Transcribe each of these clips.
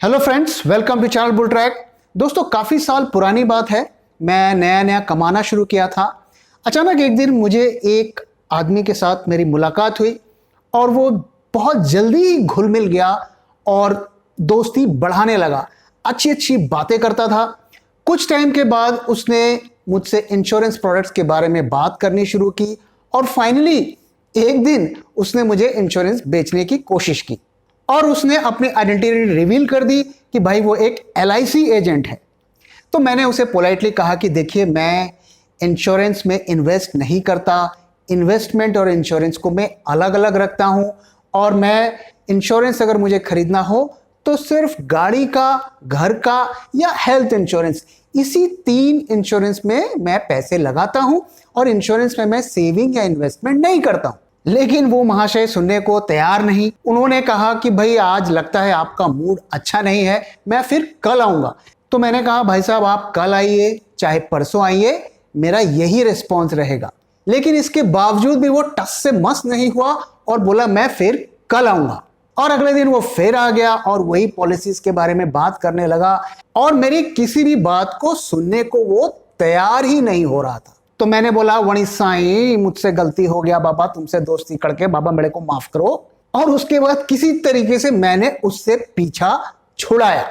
Hello friends, welcome to channel bull track. दोस्तों, काफ़ी साल पुरानी बात है, मैं नया नया कमाना शुरू किया था। अचानक एक दिन मुझे एक आदमी के साथ मेरी मुलाकात हुई और वो बहुत जल्दी ही घुल मिल गया और दोस्ती बढ़ाने लगा। अच्छी अच्छी बातें करता था। कुछ टाइम के बाद उसने मुझसे इंश्योरेंस प्रोडक्ट्स के बारे में बात करनी शुरू की और फाइनली एक दिन उसने मुझे इंश्योरेंस बेचने की कोशिश की और उसने अपनी आइडेंटिटी रिवील कर दी कि भाई वो एक LIC एजेंट है। तो मैंने उसे पोलाइटली कहा कि देखिए, मैं इंश्योरेंस में इन्वेस्ट नहीं करता, इन्वेस्टमेंट और इंश्योरेंस को मैं अलग अलग रखता हूं और मैं इंश्योरेंस अगर मुझे खरीदना हो तो सिर्फ गाड़ी का, घर का या हेल्थ इंश्योरेंस, इसी 3 इंश्योरेंस में मैं पैसे लगाता हूं और इंश्योरेंस में मैं सेविंग या इन्वेस्टमेंट नहीं करता हूं। लेकिन वो महाशय सुनने को तैयार नहीं। उन्होंने कहा कि भाई आज लगता है आपका मूड अच्छा नहीं है, मैं फिर कल आऊंगा। तो मैंने कहा भाई साहब, आप कल आइए चाहे परसों आइए, मेरा यही रिस्पॉन्स रहेगा। लेकिन इसके बावजूद भी वो टस से मस नहीं हुआ और बोला मैं फिर कल आऊंगा। और अगले दिन वो फिर आ गया और वही पॉलिसीज के बारे में बात करने लगा और मेरी किसी भी बात को सुनने को वो तैयार ही नहीं हो रहा था। तो मैंने बोला, वणी साईं, मुझसे गलती हो गया बाबा, तुमसे दोस्ती करके बाबा मेरे को माफ करो। और उसके बाद किसी तरीके से मैंने उससे पीछा छुड़ाया।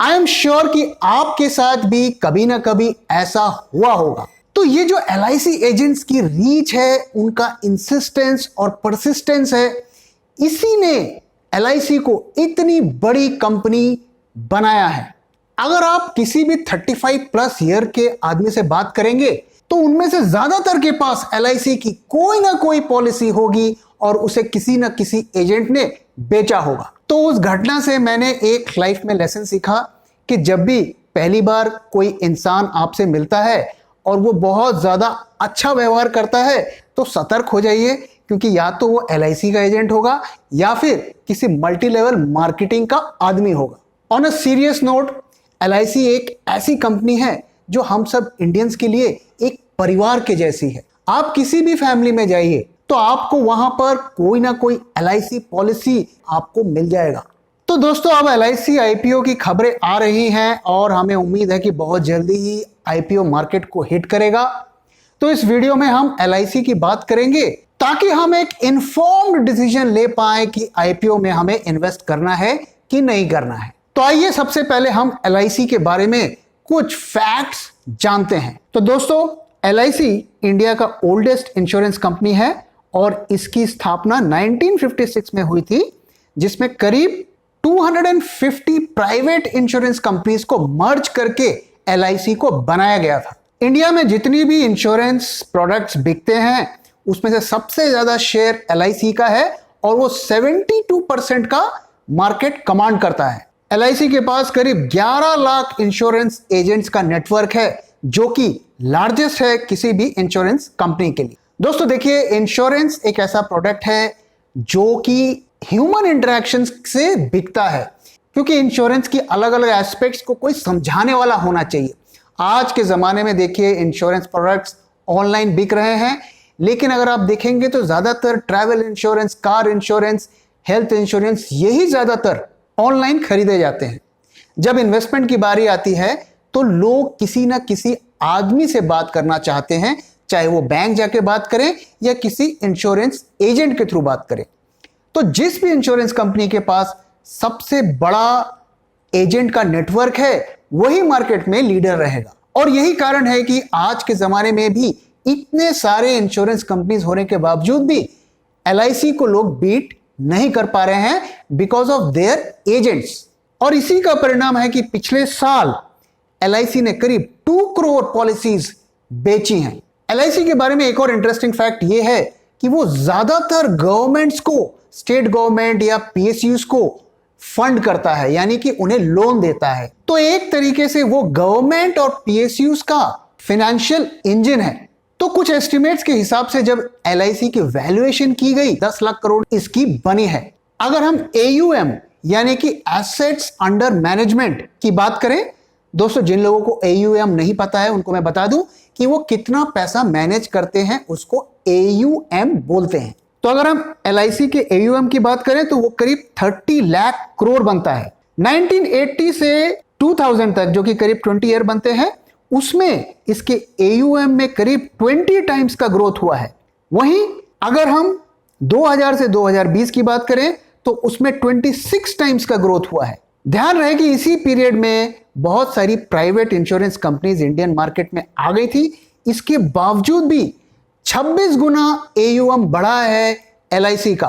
आई एम श्योर कि आपके साथ भी कभी ना कभी ऐसा हुआ होगा। तो ये जो LIC एजेंट्स की रीच है, उनका इंसिस्टेंस और परसिस्टेंस है, इसी ने LIC को इतनी बड़ी कंपनी बनाया है। अगर आप किसी भी 35 प्लस ईयर के आदमी से बात करेंगे तो उनमें से ज्यादातर के पास LIC की कोई ना कोई पॉलिसी होगी और उसे किसी ना किसी एजेंट ने बेचा होगा। तो उस घटना से मैंने एक लाइफ में लेसन सीखा कि जब भी पहली बार कोई इंसान आपसे मिलता है और वो बहुत ज्यादा अच्छा व्यवहार करता है तो सतर्क हो जाइए, क्योंकि या तो वो LIC का एजेंट होगा या फिर किसी मल्टी लेवल मार्केटिंग का आदमी होगा। On a serious note, LIC एक ऐसी कंपनी है जो हम सब इंडियंस के लिए एक परिवार के जैसी है। आप किसी भी फैमिली में जाइए तो आपको वहां पर कोई ना कोई LIC पॉलिसी आपको मिल जाएगा। तो दोस्तों, अब LIC IPO की खबरें आ रही हैं और हमें उम्मीद है कि बहुत जल्दी ही IPO मार्केट को हिट करेगा। तो इस वीडियो में हम LIC की बात करेंगे ताकि हम एक इन्फॉर्म्ड डिसीजन ले पाए कि IPO में हमें इन्वेस्ट करना है कि नहीं करना है। तो आइए सबसे पहले हम LIC के बारे में कुछ फैक्ट्स जानते हैं। तो दोस्तों, LIC इंडिया का ओल्डेस्ट इंश्योरेंस कंपनी है और इसकी स्थापना 1956 में हुई थी, जिसमें करीब 250 प्राइवेट इंश्योरेंस कंपनीज को मर्ज करके LIC को बनाया गया था। इंडिया में जितनी भी इंश्योरेंस प्रोडक्ट्स बिकते हैं उसमें से सबसे ज्यादा शेयर LIC का है और वो 72% का मार्केट कमांड करता है। LIC के पास करीब 11 लाख इंश्योरेंस एजेंट्स का नेटवर्क है, जो कि लार्जेस्ट है किसी भी इंश्योरेंस कंपनी के लिए। दोस्तों देखिए, इंश्योरेंस एक ऐसा प्रोडक्ट है जो कि ह्यूमन इंटरेक्शन से बिकता है, क्योंकि इंश्योरेंस की अलग अलग एस्पेक्ट्स को कोई समझाने वाला होना चाहिए। आज के जमाने में देखिए, इंश्योरेंस प्रोडक्ट्स ऑनलाइन बिक रहे हैं, लेकिन अगर आप देखेंगे तो ज्यादातर travel insurance, car insurance, health insurance, यही ज्यादातर ऑनलाइन खरीदे जाते हैं। जब इन्वेस्टमेंट की बारी आती है तो लोग किसी ना किसी आदमी से बात करना चाहते हैं, चाहे वो बैंक जाके बात करें या किसी इंश्योरेंस एजेंट के थ्रू बात करें। तो जिस भी इंश्योरेंस कंपनी के पास सबसे बड़ा एजेंट का नेटवर्क है वही मार्केट में लीडर रहेगा। और यही कारण है कि आज के जमाने में भी इतने सारे इंश्योरेंस कंपनीज होने के बावजूद भी LIC को लोग बीट नहीं कर पा रहे हैं बिकॉज ऑफ देयर एजेंट्स। और इसी का परिणाम है कि पिछले साल LIC ने करीब 2 करोड़ पॉलिसीज बेची हैं। LIC के बारे में एक और इंटरेस्टिंग फैक्ट यह है कि वो ज्यादातर गवर्नमेंट्स को, स्टेट गवर्नमेंट या PSUs को फंड करता है, यानी कि उन्हें लोन देता है। तो एक तरीके से वो गवर्नमेंट और PSUs का फाइनेंशियल इंजन है। तो कुछ एस्टिमेट्स के हिसाब से जब LIC की वैल्यूएशन की गई 10 लाख करोड़ इसकी बनी है। अगर हम AUM यानी कि एसेट्स अंडर मैनेजमेंट की बात करें, दोस्तों जिन लोगों को AUM नहीं पता है उनको मैं बता दूं कि वो कितना पैसा मैनेज करते हैं उसको AUM बोलते हैं। तो अगर हम LIC के AUM की बात करें तो वो करीब 30 लाख करोड़ बनता है, 1980 से 2000 तक, जो कि करीब 20 ईयर बनते हैं, उसमें इसके AUM में करीब 20 टाइम्स का ग्रोथ हुआ है। वहीं अगर हम 2000 से 2020 की बात करें तो उसमें 26 टाइम्स का ग्रोथ हुआ है। ध्यान रहे कि इसी पीरियड में बहुत सारी private insurance companies Indian market में आ गई थी। इसके बावजूद भी 26 गुना AUM बढ़ा है LIC का।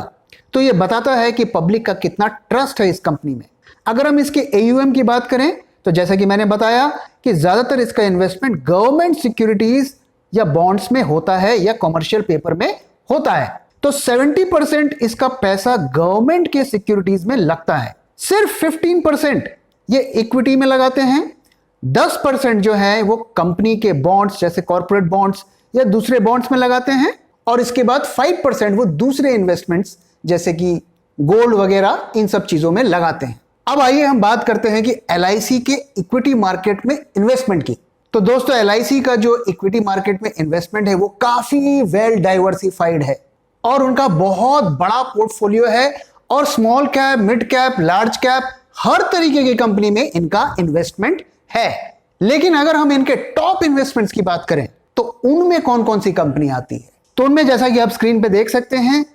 तो यह बताता है कि पब्लिक का कितना ट्रस्ट है इस कंपनी में। अगर हम इसके AUM की बात करें तो जैसा कि मैंने बताया कि ज्यादातर इसका इन्वेस्टमेंट गवर्नमेंट सिक्योरिटीज या बॉन्ड्स में होता है या कमर्शियल पेपर में होता है। तो 70% इसका पैसा गवर्नमेंट के सिक्योरिटीज में लगता है। सिर्फ 15% ये इक्विटी में लगाते हैं, 10% जो है वो कंपनी के बॉन्ड्स जैसे कॉर्पोरेट बॉन्ड्स या दूसरे बॉन्ड्स में लगाते हैं, और इसके बाद 5% वो दूसरे इन्वेस्टमेंट्स जैसे कि गोल्ड वगैरह इन सब चीजों में लगाते हैं। अब आइए हम बात करते हैं कि LIC के इक्विटी मार्केट में इन्वेस्टमेंट की। तो दोस्तों, LIC का जो इक्विटी मार्केट में इन्वेस्टमेंट है वो काफी वेल डाइवर्सिफाइड है और उनका बहुत बड़ा पोर्टफोलियो है, और small cap, mid cap, large cap, हर तरीके की कंपनी में इनका इन्वेस्टमेंट है। लेकिन अगर हम इनके टॉप इन्वेस्टमेंट्स की बात करें तो उनमें कौन कौन सी कंपनी आती है? तो उनमें जैसा कि आप स्क्रीन पे देख सकते हैं,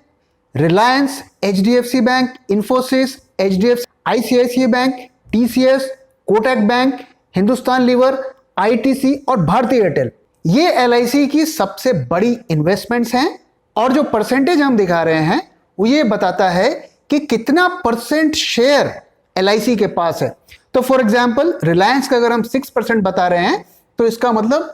Reliance, HDFC bank, Infosys, HDFC, ICICI bank, TCS, Kotak bank, Hindustan lever, ITC और भारतीय एयरटेल, ये LIC की सबसे बड़ी इन्वेस्टमेंट्स हैं। और जो परसेंटेज हम दिखा रहे हैं वो ये बताता है कि कितना परसेंट शेयर LIC के पास है। तो फॉर एग्जांपल, रिलायंस का अगर हम 6% बता रहे हैं तो इसका मतलब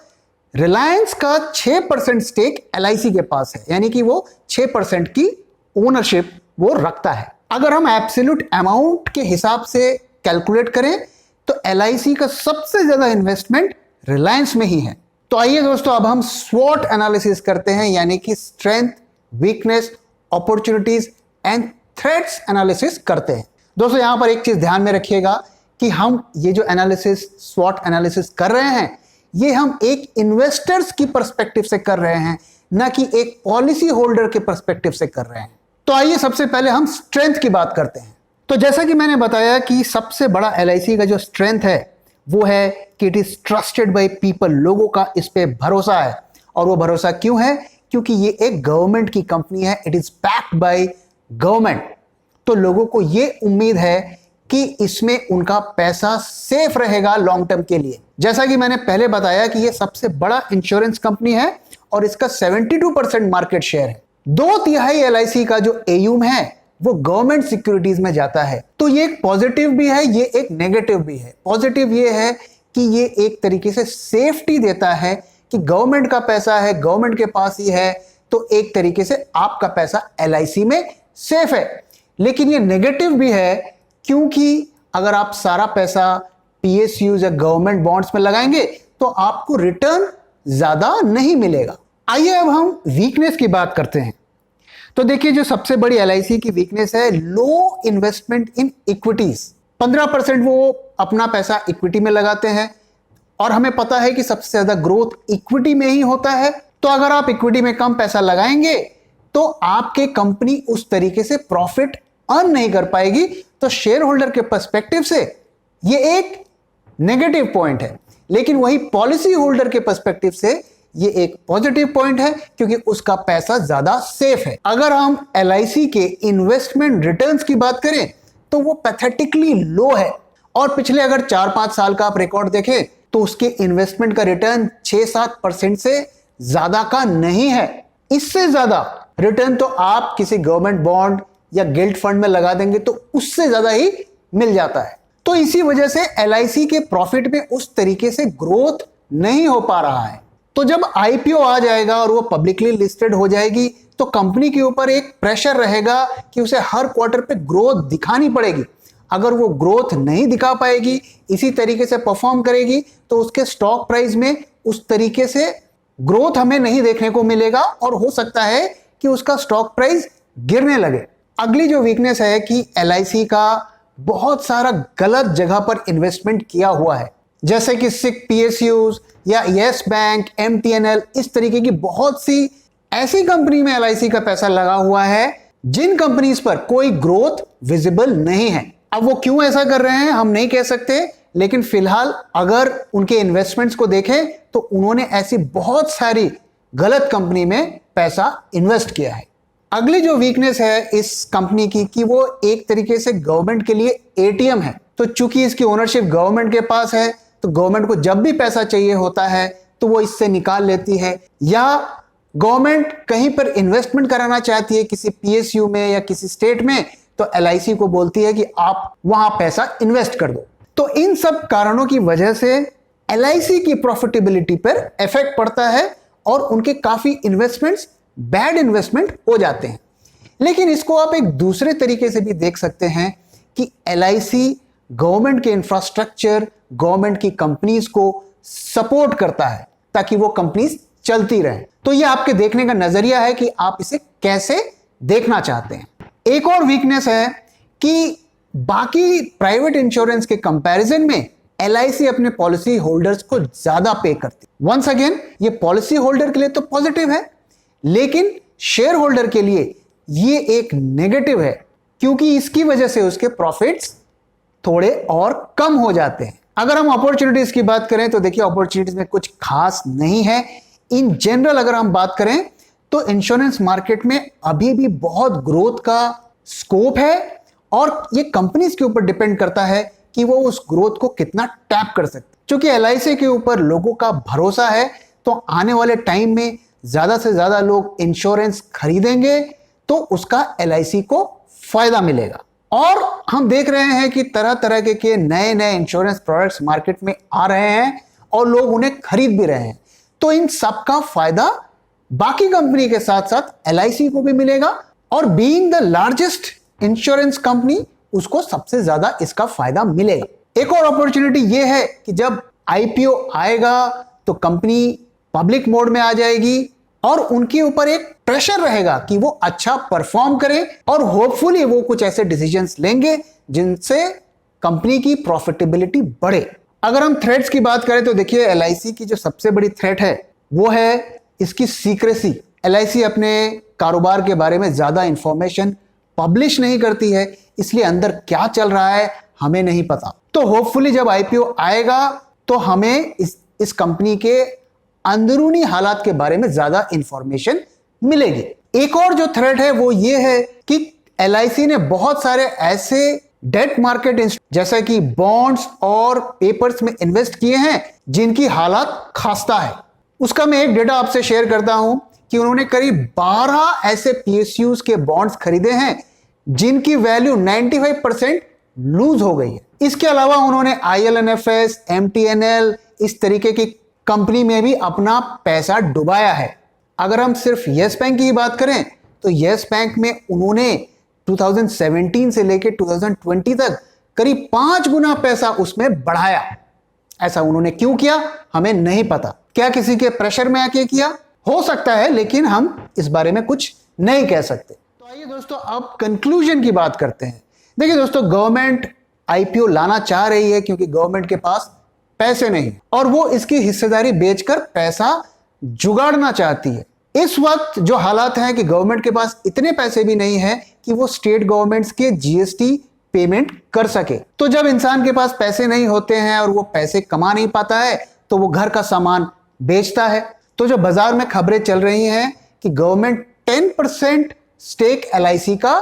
रिलायंस का 6% स्टेक LIC के पास है, यानी कि वो 6% की ओनरशिप वो रखता है। अगर हम एब्सोल्यूट अमाउंट के हिसाब से कैलकुलेट करें तो LIC का सबसे ज्यादा इन्वेस्टमेंट रिलायंस में ही है। तो आइए दोस्तों, अब हम स्वॉट एनालिसिस करते हैं, यानी कि strength, weakness, opportunities and threats analysis करते हैं। दोस्तों, यहां पर एक चीज ध्यान में रखिएगा कि हम ये जो एनालिसिस, स्वॉट एनालिसिस कर रहे हैं, ये हम एक इन्वेस्टर्स की पर्सपेक्टिव से कर रहे हैं, ना कि एक पॉलिसी होल्डर के पर्सपेक्टिव से कर रहे हैं। तो आइए सबसे पहले हम स्ट्रेंथ की बात करते हैं। तो जैसा कि मैंने बताया कि सबसे बड़ा LIC का जो स्ट्रेंथ है वो है कि it is trusted by people. लोगों का इस पे भरोसा है। और वो भरोसा क्यों है? क्योंकि ये एक गवर्नमेंट की कंपनी है, it is backed by government. तो लोगों को ये उम्मीद है कि इसमें उनका पैसा सेफ रहेगा लॉन्ग टर्म के लिए। जैसा कि मैंने पहले बताया कि ये सबसे बड़ा इंश्योरेंस कंपनी है और इसका 72% मार्केट शेयर है। 2/3 LIC का जो AUM है वो गवर्नमेंट सिक्योरिटीज में जाता है। तो ये एक पॉजिटिव भी है, ये एक नेगेटिव भी है। पॉजिटिव ये है कि ये एक तरीके से सेफ्टी देता है कि गवर्नमेंट का पैसा है, गवर्नमेंट के पास ही है, तो एक तरीके से आपका पैसा LIC में सेफ है। लेकिन ये नेगेटिव भी है क्योंकि अगर आप सारा पैसा PSUs या गवर्नमेंट बॉन्ड्स में लगाएंगे तो आपको रिटर्न ज्यादा नहीं मिलेगा। आइए अब हम वीकनेस की बात करते हैं। तो देखिए, जो सबसे बड़ी LIC की वीकनेस है, लो इन्वेस्टमेंट इन इक्विटीज। 15% वो अपना पैसा इक्विटी में लगाते हैं और हमें पता है कि सबसे ज्यादा ग्रोथ इक्विटी में ही होता है। तो अगर आप इक्विटी में कम पैसा लगाएंगे तो आपके कंपनी उस तरीके से प्रॉफिट अर्न नहीं कर पाएगी। तो शेयर होल्डर के पर्सपेक्टिव से ये एक नेगेटिव पॉइंट है, लेकिन वही पॉलिसी होल्डर के पर्सपेक्टिव से ये एक पॉजिटिव पॉइंट है क्योंकि उसका पैसा ज्यादा सेफ है। अगर हम LIC के इन्वेस्टमेंट रिटर्न्स की बात करें तो वो पैथेटिकली लो है, और पिछले अगर 4-5 साल का आप रिकॉर्ड देखें तो उसके इन्वेस्टमेंट का रिटर्न 6-7% से ज्यादा का नहीं है। इससे ज्यादा रिटर्न तो आप किसी गवर्नमेंट बॉन्ड या गिल्ट फंड में लगा देंगे तो उससे ज्यादा ही मिल जाता है। तो इसी वजह से LIC के प्रॉफिट में उस तरीके से ग्रोथ नहीं हो पा रहा है। तो जब IPO आ जाएगा और वो पब्लिकली लिस्टेड हो जाएगी तो कंपनी के ऊपर एक प्रेशर रहेगा कि उसे हर क्वार्टर पे ग्रोथ दिखानी पड़ेगी। अगर वो ग्रोथ नहीं दिखा पाएगी, इसी तरीके से परफॉर्म करेगी, तो उसके स्टॉक प्राइस में उस तरीके से ग्रोथ हमें नहीं देखने को मिलेगा और हो सकता है कि उसका स्टॉक प्राइस गिरने लगे। अगली जो वीकनेस है कि LIC का बहुत सारा गलत जगह पर इन्वेस्टमेंट किया हुआ है, जैसे कि सिक PSUs या येस बैंक, MTNL, इस तरीके की बहुत सी ऐसी कंपनी में LIC का पैसा लगा हुआ है जिन कंपनीज पर कोई ग्रोथ विजिबल नहीं है। अब वो क्यों ऐसा कर रहे हैं हम नहीं कह सकते, लेकिन फिलहाल अगर उनके इन्वेस्टमेंट्स को देखें तो उन्होंने ऐसी बहुत सारी गलत कंपनी में पैसा इन्वेस्ट किया है। अगली जो वीकनेस है इस कंपनी की कि वो एक तरीके से गवर्नमेंट के लिए एटीएम है। तो चूंकि इसकी ओनरशिप गवर्नमेंट के पास है तो गवर्नमेंट को जब भी पैसा चाहिए होता है तो वो इससे निकाल लेती है, या गवर्नमेंट कहीं पर इन्वेस्टमेंट कराना चाहती है किसी पीएसयू में या किसी स्टेट में, तो एलआईसी को बोलती है कि आप वहां पैसा इन्वेस्ट कर दो। तो इन सब कारणों की वजह से एलआईसी की प्रॉफिटेबिलिटी पर इफेक्ट पड़ता है और उनके काफी इन्वेस्टमेंट्स बैड इन्वेस्टमेंट हो जाते हैं। लेकिन इसको आप एक दूसरे तरीके से भी देख सकते हैं कि एलआईसी गवर्नमेंट के इंफ्रास्ट्रक्चर, गवर्नमेंट की कंपनीज को सपोर्ट करता है ताकि वो कंपनीज चलती रहें। तो ये आपके देखने का नजरिया है कि आप इसे कैसे देखना चाहते हैं। एक और वीकनेस है कि बाकी प्राइवेट इंश्योरेंस के कंपैरिजन में एलआईसी अपने पॉलिसी होल्डर्स को ज्यादा पे करती है। वंस अगेन ये पॉलिसी होल्डर के लिए तो पॉजिटिव है, लेकिन शेयर होल्डर के लिए ये एक नेगेटिव है, क्योंकि इसकी वजह से उसके प्रॉफिट्स थोड़े और कम हो जाते हैं। अगर हम अपॉर्चुनिटीज की बात करें तो देखिए अपॉर्चुनिटीज में कुछ खास नहीं है। इन जनरल अगर हम बात करें तो इंश्योरेंस मार्केट में अभी भी बहुत ग्रोथ का स्कोप है और ये कंपनीज के ऊपर डिपेंड करता है कि वो उस ग्रोथ को कितना टैप कर सकते। क्योंकि एलआईसी के ऊपर लोगों का भरोसा है तो आने वाले टाइम में ज्यादा से ज्यादा लोग इंश्योरेंस खरीदेंगे तो उसका एलआईसी को फायदा मिलेगा। और हम देख रहे हैं कि तरह तरह के नए नए इंश्योरेंस प्रोडक्ट्स मार्केट में आ रहे हैं और लोग उन्हें खरीद भी रहे हैं। तो इन सब का फायदा बाकी कंपनी के साथ साथ एलआईसी को भी मिलेगा और being the largest insurance company उसको सबसे ज्यादा इसका फायदा मिलेगा। एक और अपॉर्चुनिटी यह है कि जब आईपीओ आएगा तो कंपनी पब्लिक मोड में आ जाएगी और उनके ऊपर एक प्रेशर रहेगा कि वो अच्छा परफॉर्म करे और होपफुली वो कुछ ऐसे डिसीजंस लेंगे जिनसे कंपनी की प्रॉफिटेबिलिटी बढ़े। अगर हम थ्रेट्स की बात करें तो देखिए एलआईसी की जो सबसे बड़ी थ्रेट है वो है इसकी सीक्रेसी। एलआईसी अपने कारोबार के बारे में ज्यादा इंफॉर्मेशन पब्लिश नहीं करती है, इसलिए अंदर क्या चल रहा है हमें नहीं पता। तो होपफुली जब आईपीओ आएगा तो हमें इस कंपनी के अंदरूनी हालात के बारे में ज्यादा इंफॉर्मेशन मिलेगी। एक और जो थ्रेट है वो ये है कि एलआईसी ने बहुत सारे ऐसे डेट मार्केट जैसे कि बॉन्ड्स और पेपर्स में इन्वेस्ट किए हैं जिनकी हालात खस्ता है। उसका मैं एक डेटा आपसे शेयर करता हूं कि उन्होंने करीब 12 ऐसे पीएसयूज के बॉन्ड्स खरीदे हैं जिनकी वैल्यू 95% लूज हो गई है। इसके अलावा उन्होंने आईएलएनएफएस, एमटीएनएल इस तरीके की कंपनी में भी अपना पैसा डुबाया है। अगर हम सिर्फ येस बैंक की बात करें तो येस बैंक में उन्होंने 2017 से लेकर 2020 तक करीब 5 गुना पैसा उसमें बढ़ाया। ऐसा उन्होंने क्यों किया हमें नहीं पता। क्या किसी के प्रेशर में आके किया? हो सकता है, लेकिन हम इस बारे में कुछ नहीं कह सकते। तो आइए दोस्तों अब कंक्लूजन की बात करते हैं। देखिए दोस्तों, गवर्नमेंट आईपीओ लाना चाह रही है क्योंकि गवर्नमेंट के पास पैसे नहीं और वो इसकी हिस्सेदारी बेचकर पैसा जुगाड़ना चाहती है। इस वक्त जो हालात हैं कि गवर्नमेंट के पास इतने पैसे भी नहीं है कि वो स्टेट गवर्नमेंट्स के जीएसटी पेमेंट कर सके। तो जब इंसान के पास पैसे नहीं होते हैं और वो पैसे कमा नहीं पाता है तो वो घर का सामान बेचता है। तो जो बाजार में खबरें चल रही हैं कि गवर्नमेंट 10% स्टेक एलआईसी का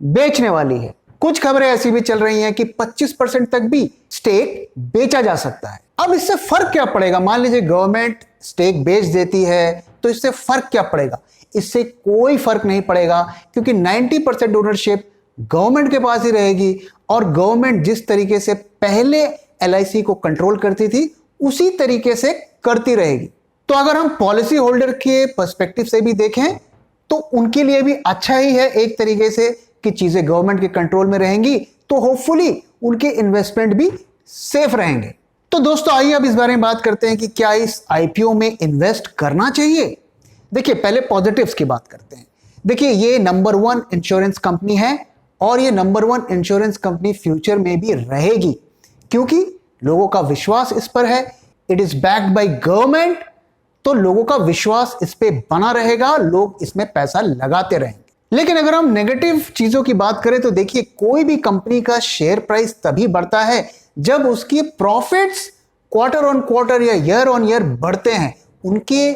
बेचने वाली है। कुछ खबरें ऐसी भी चल रही हैं कि 25% तक भी स्टेक बेचा जा सकता है। अब इससे फर्क क्या पड़ेगा? मान लीजिए गवर्नमेंट स्टेक बेच देती है तो इससे फर्क क्या पड़ेगा? इससे कोई फर्क नहीं पड़ेगा क्योंकि 90% ओनरशिप गवर्नमेंट के पास ही रहेगी और गवर्नमेंट जिस तरीके से पहले एलआईसी को कंट्रोल करती थी उसी तरीके से करती रहेगी। तो अगर हम पॉलिसी होल्डर के पर्सपेक्टिव से भी देखें तो उनके लिए भी अच्छा ही है एक तरीके से कि चीजें गवर्नमेंट के कंट्रोल में रहेंगी, तो होपफुली उनके इन्वेस्टमेंट भी सेफ रहेंगे। तो दोस्तों आइए अब इस बारे में बात करते हैं कि क्या इस आईपीओ में इन्वेस्ट करना चाहिए। देखिए पहले पॉजिटिव्स की बात करते हैं। देखिए ये नंबर 1 इंश्योरेंस कंपनी है और ये नंबर 1 इंश्योरेंस कंपनी फ्यूचर में भी रहेगी क्योंकि लोगों का विश्वास इस पर है। It is backed by government, तो लोगों का विश्वास इस पे बना रहेगा, लोग इसमें पैसा लगाते रहेंगे। लेकिन अगर हम नेगेटिव चीजों की बात करें तो देखिए, कोई भी कंपनी का शेयर प्राइस तभी बढ़ता है जब उसकी प्रॉफिट्स क्वार्टर ऑन क्वार्टर या ईयर ऑन ईयर बढ़ते हैं, उनके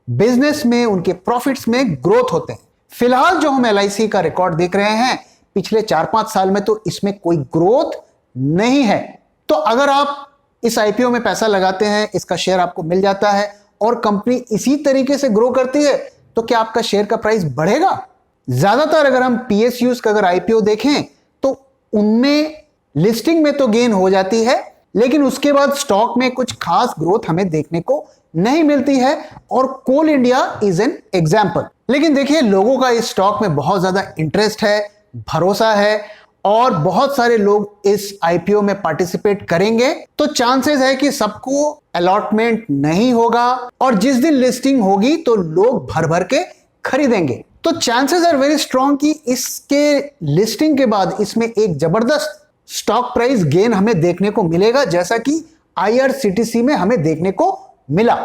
बिजनेस में, उनके प्रॉफिट्स में ग्रोथ होते हैं। फिलहाल जो हम LIC का रिकॉर्ड देख रहे हैं पिछले 4-5 साल में, तो इसमें कोई ग्रोथ नहीं है। तो अगर आप इस IPO में पैसा लगाते हैं, इसका शेयर आपको मिल जाता है और कंपनी इसी तरीके से ग्रो करती है, तो क्या आपका शेयर का प्राइस बढ़ेगा? ज्यादातर अगर हम PSUs का अगर IPO देखें तो उनमें लिस्टिंग में तो गेन हो जाती है, लेकिन उसके बाद स्टॉक में कुछ खास ग्रोथ हमें देखने को नहीं मिलती है, और कोल इंडिया इज एन एग्जाम्पल। लेकिन देखिए, लोगों का इस स्टॉक में बहुत ज्यादा इंटरेस्ट है, भरोसा है, और बहुत सारे लोग इस IPO में पार्टिसिपेट करेंगे, तो चांसेस है कि सबको अलॉटमेंट नहीं होगा, और जिस दिन लिस्टिंग होगी तो लोग भर भर के खरीदेंगे। तो चांसेस आर वेरी स्ट्रॉन्ग कि इसके लिस्टिंग के बाद इसमें एक जबरदस्त स्टॉक प्राइस गेन हमें देखने को मिलेगा, जैसा कि IRCTC में हमें देखने को मिला।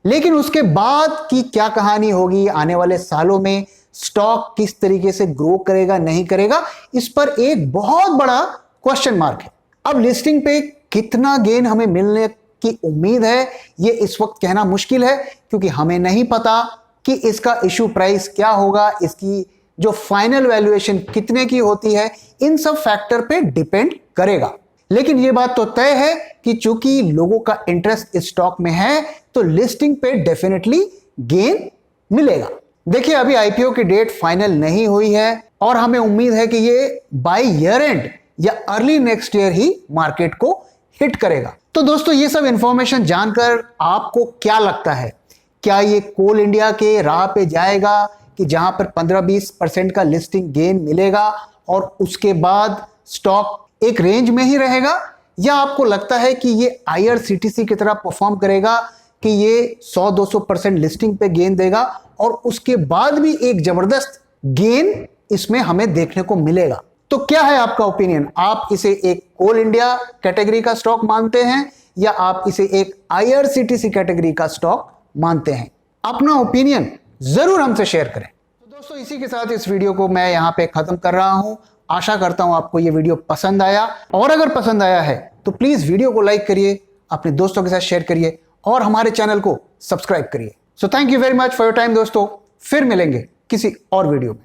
लेकिन उसके बाद की क्या कहानी होगी, आने वाले सालों में स्टॉक किस तरीके से ग्रो करेगा, नहीं करेगा, इस पर एक बहुत बड़ा क्वेश्चन मार्क है। अब लिस्टिंग पे कितना गेन हमें मिलने की उम्मीद है, यह इस वक्त कहना मुश्किल है, क्योंकि हमें नहीं पता कि इसका इशू प्राइस क्या होगा, इसकी जो फाइनल वैल्यूएशन कितने की होती है, इन सब फैक्टर पे डिपेंड करेगा। लेकिन यह बात तो तय है कि चूंकि लोगों का इंटरेस्ट इस स्टॉक में है, तो लिस्टिंग पे डेफिनेटली गेन मिलेगा। देखिए, अभी IPO की डेट फाइनल नहीं हुई है, और हमें उम्मीद है कि ये बाय ईयर एंड या अर्ली नेक्स्ट ईयर ही मार्केट को हिट करेगा। तो दोस्तों, ये सब इंफॉर्मेशन जानकर आपको क्या लगता है? क्या ये कोल इंडिया के राह पे जाएगा कि जहां पर 15-20% का लिस्टिंग गेन मिलेगा और उसके बाद स्टॉक एक रेंज में ही रहेगा, या आपको लगता है कि ये IRCTC की तरह परफॉर्म करेगा कि ये 100-200% लिस्टिंग पे गेन देगा और उसके बाद भी एक जबरदस्त गेन इसमें हमें देखने को मिलेगा? तो क्या है आपका ओपिनियन? आप इसे एक कोल इंडिया कैटेगरी का स्टॉक मानते हैं, या आप इसे एक IRCTC कैटेगरी का स्टॉक मानते हैं? अपना ओपिनियन जरूर हमसे शेयर करें। तो दोस्तों, इसी के साथ इस वीडियो को मैं यहां पे खत्म कर रहा हूं। आशा करता हूं आपको ये वीडियो पसंद आया, और अगर पसंद आया है तो प्लीज वीडियो को लाइक करिए, अपने दोस्तों के साथ शेयर करिए, और हमारे चैनल को सब्सक्राइब करिए। So thank you very much for your time दोस्तों। फिर मिलेंगे किसी और वीडियो में।